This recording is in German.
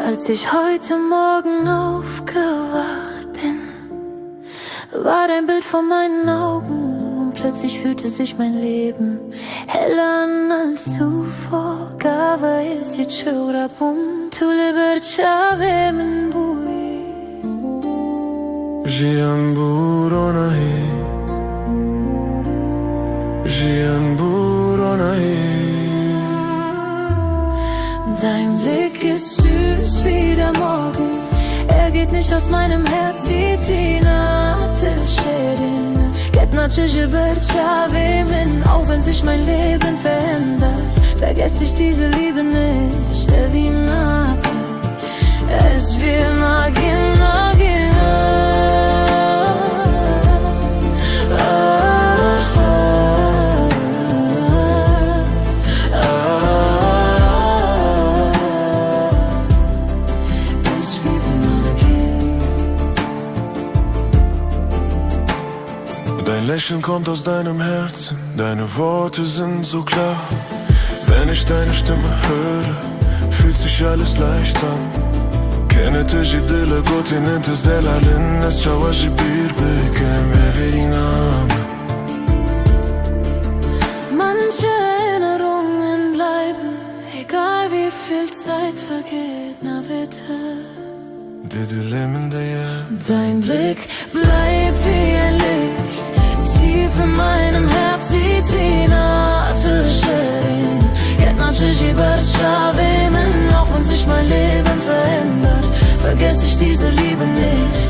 Als ich heute Morgen aufgewacht bin, war dein Bild vor meinen Augen und plötzlich fühlte sich mein Leben heller an als zuvor. Cada vez je chora pum, tu libertave min bui. Jian buronahi, Jian buronahi. Dein Blick ist süß wie der Morgen, er geht nicht aus meinem Herz, die Tinate Sherin. Ketnache Jiberchave min, auch wenn sich mein Leben verändert, vergesse ich diese Liebe nicht, Evinate. Es will nagin, nagin. Dein Lächeln kommt aus deinem Herzen, deine Worte sind so klar. Wenn ich deine Stimme höre, fühlt sich alles leicht an. Kennete jidele gotin inte zelalin, es çava jibir bekem everinam. Manche Erinnerungen bleiben, egal wie viel Zeit vergeht, na bitte. Dein Blick bleibt wie ein Licht, tief in meinem Herz, die Tinate Sherin. Ketnache Jiberchave min, auch wenn sich mein Leben verändert, vergesse ich diese Liebe nicht.